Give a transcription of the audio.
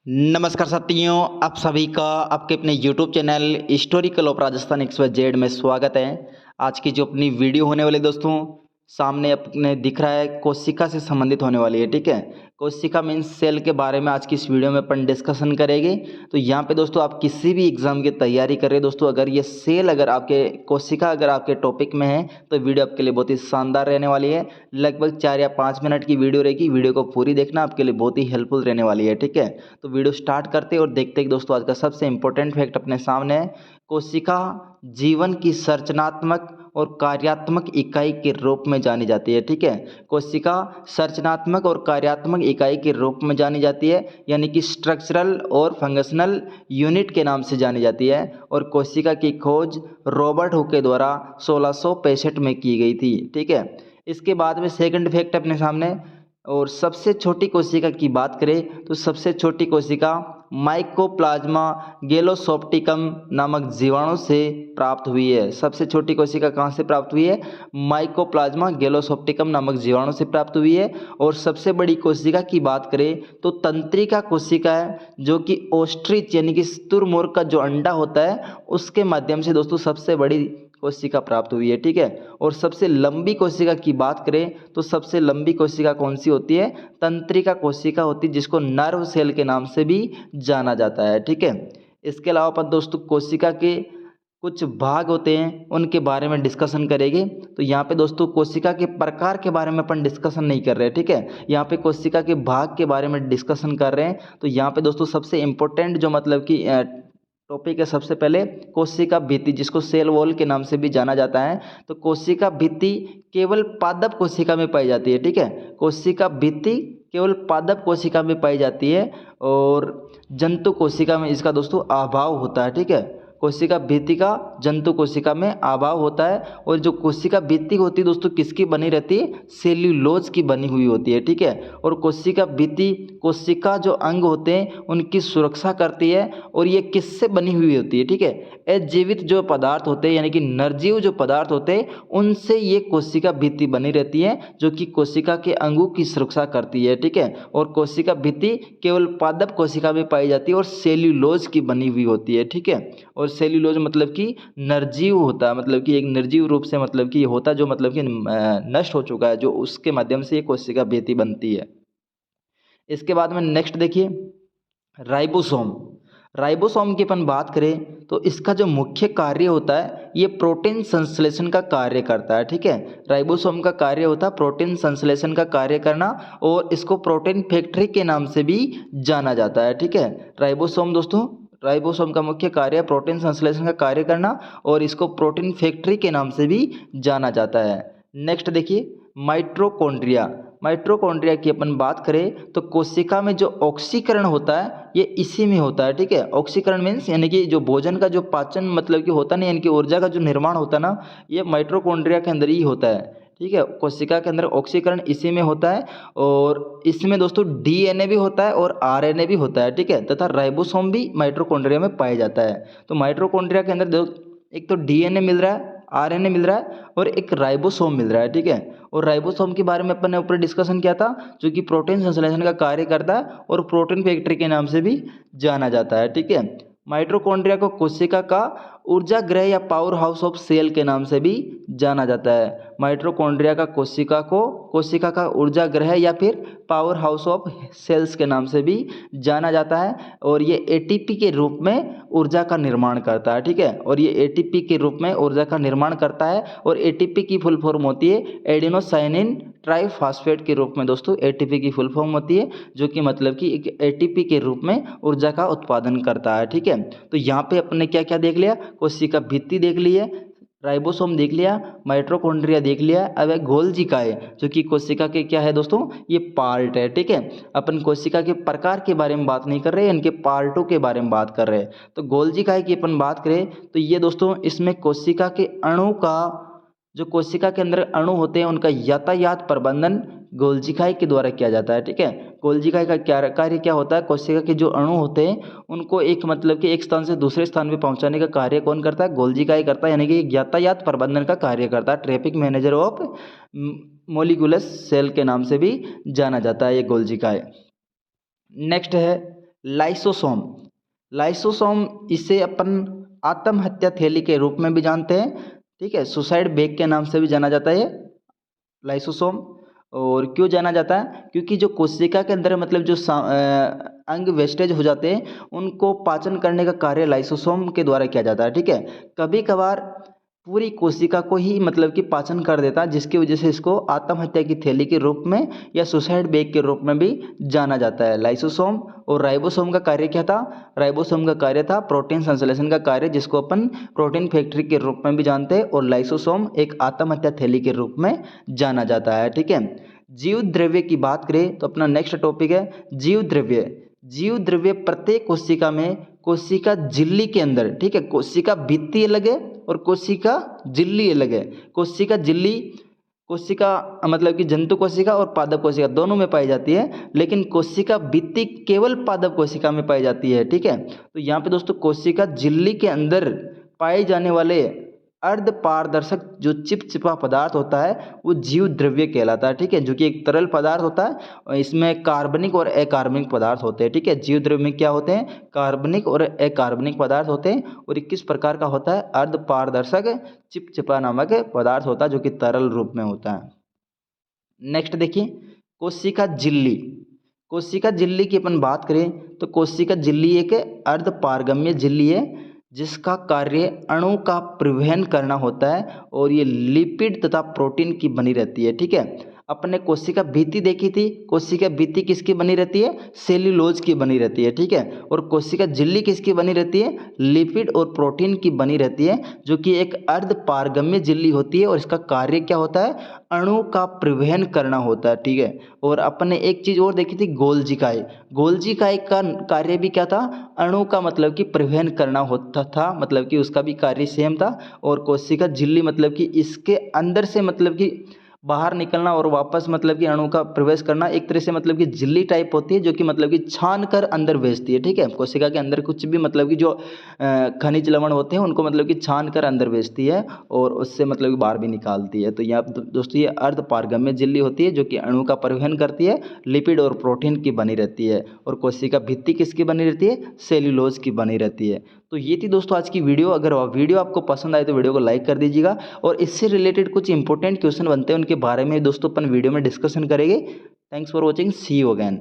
नमस्कार साथियों, आप सभी का आपके अपने YouTube channel historical of Rajasthan XYZ में स्वागत है। आज की जो अपनी वीडियो होने वाली दोस्तों सामने अपने दिख रहा है कोशिका से संबंधित होने वाली है। ठीक है, कोशिका मीन्स सेल के बारे में आज की इस वीडियो में अपन डिस्कशन करेंगे। तो यहाँ पे दोस्तों आप किसी भी एग्जाम की तैयारी कर रहे हैं दोस्तों, अगर ये सेल अगर आपके कोशिका अगर आपके टॉपिक में है तो वीडियो आपके लिए बहुत ही शानदार रहने वाली है। लगभग 4 या 5 मिनट की वीडियो रहेगी, वीडियो को पूरी देखना, आपके लिए बहुत ही हेल्पफुल रहने वाली है। ठीक है, तो वीडियो स्टार्ट करते और देखते हैं दोस्तों आज का सबसे इंपॉर्टेंट फैक्ट अपने सामने है। कोशिका जीवन की संरचनात्मक और कार्यात्मक इकाई के रूप में जानी जाती है। ठीक है, कोशिका संरचनात्मक और कार्यात्मक इकाई के रूप में जानी जाती है, यानी कि स्ट्रक्चरल और फंक्शनल यूनिट के नाम से जानी जाती है। और कोशिका की खोज रॉबर्ट हुक के द्वारा 1665 में की गई थी। ठीक है, इसके बाद में सेकंड फैक्ट अपने सामने, और सबसे छोटी कोशिका की बात करें तो सबसे छोटी कोशिका माइकोप्लाज्मा गैलोसोप्टिकम नामक जीवाणु से प्राप्त हुई है। सबसे छोटी कोशिका कहाँ से प्राप्त हुई है? माइकोप्लाज्मा गैलोसोप्टिकम नामक जीवाणु से प्राप्त हुई है। और सबसे बड़ी कोशिका की बात करें तो तंत्रिका कोशिका है, जो कि ओस्ट्रिच यानी कि शुतुरमुर्ग का जो अंडा होता है उसके माध्यम से दोस्तों सबसे बड़ी कोशिका प्राप्त हुई है। ठीक है, और सबसे लंबी कोशिका की बात करें तो सबसे लंबी कोशिका कौन सी होती है? तंत्रिका कोशिका होती है, जिसको नर्व सेल के नाम से भी जाना जाता है। ठीक है, इसके अलावा अपन दोस्तों कोशिका के कुछ भाग होते हैं उनके बारे में डिस्कशन करेंगे। तो यहाँ पे दोस्तों कोशिका के प्रकार के बारे में अपन डिस्कशन नहीं कर रहे हैं। ठीक है, यहाँ पे कोशिका के भाग के बारे में डिस्कशन कर रहे हैं। तो यहाँ पे दोस्तों सबसे इम्पोर्टेंट जो मतलब कि टॉपिक है, सबसे पहले कोशिका भित्ति, जिसको सेल वॉल के नाम से भी जाना जाता है। तो कोशिका भित्ति केवल पादप कोशिका में पाई जाती है। ठीक है, कोशिका भित्ति केवल पादप कोशिका में पाई जाती है और जंतु कोशिका में इसका दोस्तों अभाव होता है। ठीक है, कोशिका भित्ति का जंतु कोशिका में अभाव होता है। और जो कोशिका भित्ति होती है दोस्तों किसकी बनी रहती है? सेल्यूलोज की बनी हुई होती है। ठीक है, और कोशिका भित्ति कोशिका जो अंग होते हैं उनकी सुरक्षा करती है। और ये किससे बनी हुई होती है? ठीक है, अजीवित जो पदार्थ होते हैं यानी कि निर्जीव जो पदार्थ होते हैं उनसे ये कोशिका भित्ति बनी रहती है, जो कि कोशिका के अंगों की सुरक्षा करती है। ठीक है, और कोशिका भित्ति केवल पादप कोशिका में पाई जाती है और सेल्यूलोज की बनी हुई होती है। ठीक है, और सेल्यूलोज मतलब कि निर्जीव होता है, मतलब कि एक निर्जीव रूप से मतलब कि होता जो मतलब कि नष्ट हो चुका है, जो उसके माध्यम से ये कोशिका भित्ति बनती है। इसके बाद में नेक्स्ट देखिए राइबोसोम। राइबोसोम की अपन बात करें तो इसका जो मुख्य कार्य होता है ये प्रोटीन संश्लेषण का कार्य करता है। ठीक है, राइबोसोम का कार्य होता है प्रोटीन संश्लेषण का कार्य करना, और इसको प्रोटीन फैक्ट्री के नाम से भी जाना जाता है। ठीक है, राइबोसोम दोस्तों, राइबोसोम का मुख्य कार्य है प्रोटीन संश्लेषण का कार्य करना, और इसको प्रोटीन फैक्ट्री के नाम से भी जाना जाता है। नेक्स्ट देखिए माइटोकॉन्ड्रिया। माइटोकॉन्ड्रिया की अपन बात करें तो कोशिका में जो ऑक्सीकरण होता है ये इसी में होता है। ठीक है, ऑक्सीकरण मीन्स यानी कि जो भोजन का जो पाचन मतलब कि होता नहीं, यानी कि ऊर्जा का जो निर्माण होता है ना, ये माइटोकॉन्ड्रिया के अंदर ही होता है। ठीक है, कोशिका के अंदर ऑक्सीकरण इसी में होता है, और इसमें दोस्तों डीएनए भी होता है और आरएनए भी होता है। ठीक है, तथा राइबोसोम भी माइटोकॉन्ड्रिया में पाया जाता है। तो माइटोकॉन्ड्रिया के अंदर एक तो डीएनए मिल रहा है, आरएनए मिल रहा है, और एक राइबोसोम मिल रहा है। ठीक है, और राइबोसोम के बारे में अपन ने ऊपर डिस्कशन किया था, जो कि प्रोटीन संश्लेषण का कार्य करता है और प्रोटीन फैक्ट्री के नाम से भी जाना जाता है। ठीक है, माइटोकॉन्ड्रिया को कोशिका का ऊर्जा गृह या पावर हाउस ऑफ सेल के नाम से भी जाना जाता है। माइटोकॉन्ड्रिया का कोशिका का ऊर्जा गृह या फिर पावर हाउस ऑफ सेल्स के नाम से भी जाना जाता है, और ये एटीपी के रूप में ऊर्जा का निर्माण करता है। ठीक है, और ये एटीपी के रूप में ऊर्जा का निर्माण करता है, और एटीपी की फुल फॉर्म होती है एडिनोसाइनिन ट्राइफॉस्फेट के रूप में दोस्तों एटीपी की फुल फॉर्म होती है, जो कि मतलब कि एक एटीपी के रूप में ऊर्जा का उत्पादन करता है। ठीक है, तो यहाँ पे अपने क्या क्या देख लिया? कोशिका भित्ति देख ली है, राइबोसोम देख लिया, माइटोकॉन्ड्रिया देख लिया। अब है गोल्जिकाए, जो कि कोशिका के क्या है दोस्तों? ये पार्ट है। ठीक है, अपन कोशिका के प्रकार के बारे में बात नहीं कर रहे, इनके पार्टों के बारे में बात कर रहे हैं। तो गोल्जिकाए की अपन बात करें तो ये दोस्तों इसमें कोशिका के अणु का, जो कोशिका के अंदर अणु होते हैं उनका यातायात प्रबंधन गोल्जिकाए के द्वारा किया जाता है। ठीक है, गोल्जिकाए का क्या कार्य क्या होता है? कोशिका के जो अणु होते हैं उनको एक मतलब कि एक स्थान से दूसरे स्थान पे पहुंचाने का कार्य कौन करता है? गोल्जिकाए करता है, यानी कि यातायात प्रबंधन का कार्य करता है। ट्रैफिक मैनेजर ऑफ मोलिकुलस सेल के नाम से भी जाना जाता है ये गोल्जिकाए। नेक्स्ट है लाइसोसोम। लाइसोसोम इसे अपन आत्महत्या थैली के रूप में भी जानते हैं, ठीक है, सुसाइड बैग के नाम से भी जाना जाता है लाइसोसोम। और क्यों जाना जाता है? क्योंकि जो कोशिका के अंदर मतलब जो अंग वेस्टेज हो जाते हैं उनको पाचन करने का कार्य लाइसोसोम के द्वारा किया जाता है, ठीक है। कभी कभार पूरी कोशिका को ही मतलब कि पाचन कर देता है, जिसकी वजह से इसको आत्महत्या की थैली के रूप में या सुसाइड बैग के रूप में भी जाना जाता है लाइसोसोम। और राइबोसोम का कार्य क्या था? राइबोसोम का कार्य था प्रोटीन संश्लेषण का कार्य, जिसको अपन प्रोटीन फैक्ट्री के रूप में भी जानते हैं। और लाइसोसोम एक आत्महत्या थैली के रूप में जाना जाता है, ठीक है। जीव द्रव्य की बात करें तो अपना नेक्स्ट टॉपिक है जीव द्रव्य। जीव द्रव्य प्रत्येक कोशिका में, कोशिका झिल्ली के अंदर, ठीक है, कोशिका भित्ति अलग है और कोशिका झिल्ली अलग है। कोशिका झिल्ली, कोशिका मतलब कि जंतु कोशिका और पादप कोशिका दोनों में पाई जाती है, लेकिन कोशिका भित्ति केवल पादप कोशिका में पाई जाती है, ठीक है। तो यहाँ पे दोस्तों कोशिका झिल्ली के अंदर पाए जाने वाले अर्ध पारदर्शक जो चिपचिपा पदार्थ होता है वो जीव द्रव्य कहलाता है, ठीक है, जो कि एक तरल पदार्थ होता है और इसमें कार्बनिक और अकार्बनिक पदार्थ होते हैं, ठीक है। जीव द्रव्य में क्या होते हैं? कार्बनिक और अकार्बनिक पदार्थ होते हैं। और 21 प्रकार का होता है अर्ध पारदर्शक चिपचिपा नामक पदार्थ होता है जो कि तरल रूप में होता है। नेक्स्ट देखिए कोशिका झिल्ली। कोशिका झिल्ली की अपन बात करें तो कोशिका झिल्ली एक अर्ध पारगम्य झिल्ली है जिसका कार्य अणु का परिवहन करना होता है और ये लिपिड तथा प्रोटीन की बनी रहती है, ठीक है। अपने कोशिका भित्ति देखी थी, कोशिका भित्ति किसकी बनी रहती है? सेल्यूलोज की बनी रहती है, ठीक है। और कोशिका झिल्ली किसकी बनी रहती है? लिपिड और प्रोटीन की बनी रहती है, जो कि एक अर्ध पारगम्य झिल्ली होती है और इसका कार्य क्या होता है? अणु का परिवहन करना होता है, ठीक है। और अपन ने एक चीज और देखी थी गोल्जी इकाई। गोल्जी इकाई का कार्य भी क्या था? अणु का मतलब कि परिवहन करना होता था, मतलब कि उसका भी कार्य सेम था। और कोशिका झिल्ली मतलब कि इसके अंदर से मतलब कि बाहर निकलना और वापस मतलब कि अणु का प्रवेश करना, एक तरह से मतलब कि झिल्ली टाइप होती है जो कि मतलब कि छान कर अंदर भेजती है, ठीक है। कोशिका के अंदर कुछ भी मतलब कि जो खनिज लवण होते हैं उनको मतलब कि छान कर अंदर भेजती है और उससे मतलब कि बाहर भी निकालती है। तो यहाँ दोस्तों ये अर्ध पारगम्य झिल्ली होती है जो कि अणु का परिवहन करती है, लिपिड और प्रोटीन की बनी रहती है। और कोशिका भित्ति किसकी बनी रहती है? सेल्यूलोज की बनी रहती है। तो ये थी दोस्तों आज की वीडियो। अगर वीडियो आपको पसंद आए तो वीडियो को लाइक कर दीजिएगा और इससे रिलेटेड कुछ इंपॉर्टेंट क्वेश्चन बनते हैं उनके बारे में दोस्तों अपन वीडियो में डिस्कशन करेंगे। Thanks for watching, see you again.